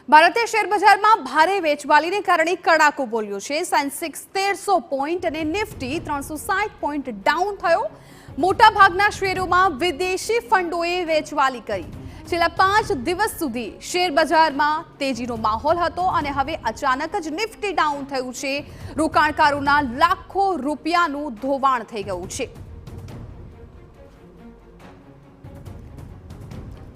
ભારતીય શેર બજારમાં ભારે વેચવાલીને કારણે કડાકો બોલ્યો છે। સેન્સેક્સ 1300 પોઈન્ટ અને નિફ્ટી 360 પોઈન્ટ ડાઉન થયો। મોટાભાગના શેરોમાં વિદેશી ફંડોએ વેચવાલી કરી। છેલ્લા 5 દિવસ સુધી શેર બજારમાં તેજીનો માહોલ હતો અને હવે અચાનક જ નિફ્ટી ડાઉન થયું છે। રોકાણકારોના લાખો રૂપિયાનું ધોવાણ થઈ ગયું છે।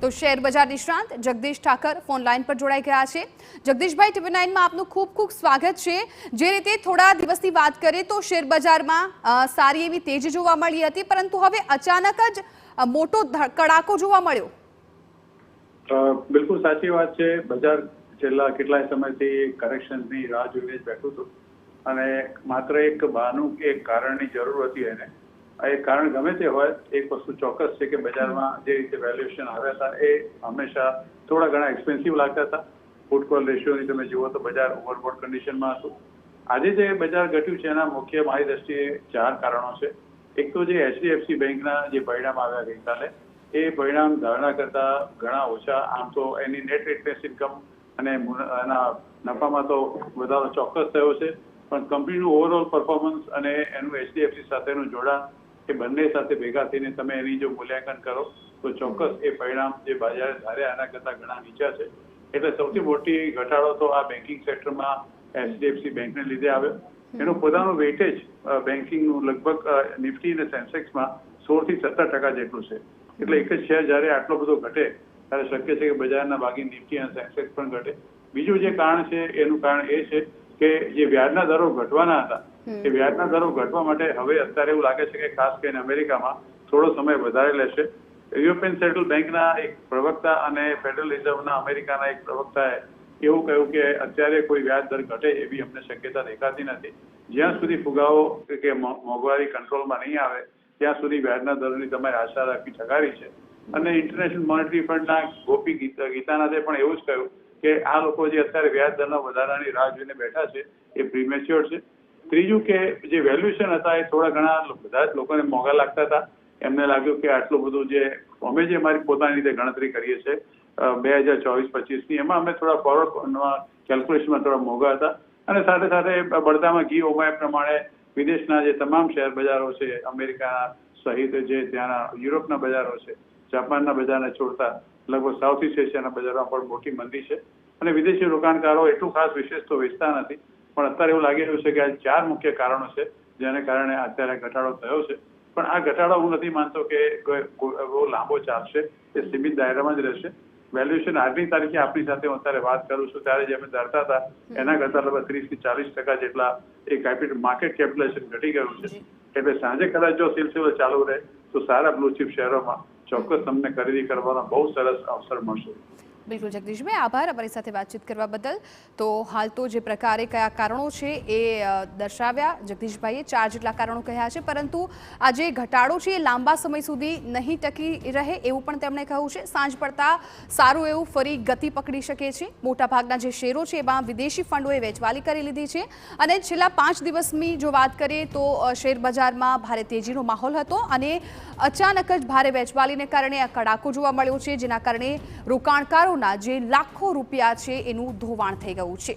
तो शेर बजार निष्णांत जगदीश ठाकर फोन लाइन पर जोड़ाई गया है। जगदीशभाई TV9 में आपનું ખૂબ ખૂબ સ્વાગત છે। જે રીતે થોડા દિવસની વાત કરીએ તો શેર બજારમાં સારી એવી તેજી જોવા મળી હતી, પરંતુ હવે અચાનક જ મોટો કડાકો જોવા મળ્યો। બિલકુલ સાચી વાત છે। બજાર છેલ્લા કેટલાય સમયથી કરેક્શનની રાહ જોઈને જ બેઠું હતું અને માત્ર એક બહાનું કે એક કારણની જરૂર હતી એને। એક કારણ ગમે તે હોય, એક વસ્તુ ચોક્કસ છે કે બજારમાં જે રીતે વેલ્યુએશન આવ્યા હતા એ હંમેશા થોડા ઘણા એક્સપેન્સિવ લાગતા હતા। પુટ કોલ રેશિયોની તમે જુઓ તો બજાર ઓવરબોટ કન્ડિશનમાં હતું। આજે જે બજાર ઘટ્યું છે એના મુખ્ય મારી દ્રષ્ટિએ 4 કારણો છે। એક તો જે HDFC બેંકના જે પરિણામ આવ્યા ગઈકાલે, એ પરિણામ ધારણા કરતા ઘણા ઓછા। આમ તો એની નેટ ઇન્ટરેસ્ટ ઇન્કમ અને એના નફામાં તો વધારો ચોક્કસ થયો છે, પણ કંપનીનું ઓવરઓલ પરફોર્મન્સ અને એનું HDFC સાથેનું જોડાણ એ બંને સાથે ભેગા થઈને તમે એની જો મૂલ્યાંકન કરો તો ચોક્કસ એ પરિણામ જે બજારે ધાર્યા એના કરતાં ઘણા નીચા છે। એટલે સૌથી મોટી ઘટાડો તો આ બેન્કિંગ સેક્ટરમાં HDFC બેંકને લીધે આવ્યો। એનું પોતાનું વેઇટેજ બેન્કિંગનું લગભગ નિફ્ટી અને સેન્સેક્સમાં 16 થી 17% જેટલું છે। એટલે એક જ શેર જ્યારે આટલો બધો ઘટે ત્યારે શક્ય છે કે બજારના બાકી નિફ્ટી અને સેન્સેક્સ પણ ઘટે। બીજું જે કારણ છે એનું કારણ એ છે કે જે વ્યાજના દરો ઘટવાના હતા એ વ્યાજના દરો ઘટવા માટે હવે અત્યારે એવું લાગે છે કે ખાસ કરીને અમેરિકામાં થોડો સમય વધારે લેશે। યુરોપિયન સેન્ટ્રલ બેંકના એક પ્રવક્તા અને ફેડરલ રિઝર્વના અમેરિકાના એક પ્રવક્તાએ એવું કહ્યું કે અત્યારે કોઈ વ્યાજ દર ઘટે એવી અમને શક્યતા દેખાતી નથી। જ્યાં સુધી ફુગાવો કે મોંઘવારી કંટ્રોલમાં નહીં આવે ત્યાં સુધી વ્યાજના દરોની તમારે આશા રાખવી ઠગારી છે। અને ઇન્ટરનેશનલ મોનેટરી ફંડના ગોપી ગીતાનાથે પણ એવું જ કહ્યું કે આ લોકો જે અત્યારે વ્યાજ દરના વધારાની રાહ જોઈને બેઠા છે એ પ્રીમેચ્યોર છે। ત્રીજું કે જે વેલ્યુએશન હતા એ થોડા ઘણા બધા જ લોકોને મોંઘા લાગતા હતા। એમને લાગ્યું કે આટલું બધું જે અમે જે અમારી પોતાની રીતે ગણતરી કરીએ છીએ 2024-25ની એમાં અમે થોડા ફોરવર્ડ કેલ્ક્યુલેશનમાં થોડા મોંઘા હતા। અને સાથે સાથે બળતામાં ઘી ઉમાય પ્રમાણે વિદેશના જે તમામ શેર બજારો છે, અમેરિકા સહિત જે ત્યાંના યુરોપના બજારો છે, જાપાનના બજારને છોડતા લગભગ સાઉથ ઈસ્ટ એશિયાના બજારોમાં પણ મોટી મંદી છે। અને વિદેશી રોકાણકારો એટલું ખાસ વિશેષ તો વેચતા નથી, પણ અત્યારે એવું લાગી રહ્યું છે કે આ 4 મુખ્ય કારણો છે જેને કારણે અત્યારે ઘટાડો થયો છે। પણ આ ઘટાડો હું નથી માનતો કે બહુ લાંબો ચાલશે, એ સીમિત દાયરામાં જ રહેશે। વેલ્યુએશન આજની તારીખે આપણી સાથે હું અત્યારે વાત કરું છું ત્યારે જે અમે ધરતા હતા એના કરતાં લગભગ 30 થી 40% જેટલા એ કેપિટલ માર્કેટ કેપિટલાઇઝેશન ઘટી ગયું છે। એટલે સાંજે કદાચ જો સિલસિલો ચાલુ રહે તો સારા બ્લુ ચીપ શેરોમાં ચોક્કસ તમને ખરીદી કરવાનો બહુ સરસ અવસર મળશે। બિલકુલ જગદીશભાઈ, આભાર અમારી સાથે વાતચીત કરવા બદલ। તો હાલ તો જે પ્રકારે કયા કારણો છે એ દર્શાવ્યા જગદીશભાઈએ, 4 જેટલા કારણો કહ્યા છે, પરંતુ આ જે ઘટાડો છે એ લાંબા સમય સુધી નહીં ટકી રહે એવું પણ તેમણે કહ્યું છે। સાંજ પડતા સારું એવું ફરી ગતિ પકડી શકે છે। મોટાભાગના જે શેરો છે એમાં વિદેશી ફંડોએ વેચવાલી કરી લીધી છે અને છેલ્લા 5 દિવસની જો વાત કરીએ તો શેર બજારમાં ભારે તેજીનો માહોલ હતો અને અચાનક જ ભારે વેચવાલીને કારણે આ કડાકો જોવા મળ્યો છે, જેના કારણે રોકાણકારો જે લાખો રૂપિયા છે એનું ધોવાણ થઈ ગયું છે।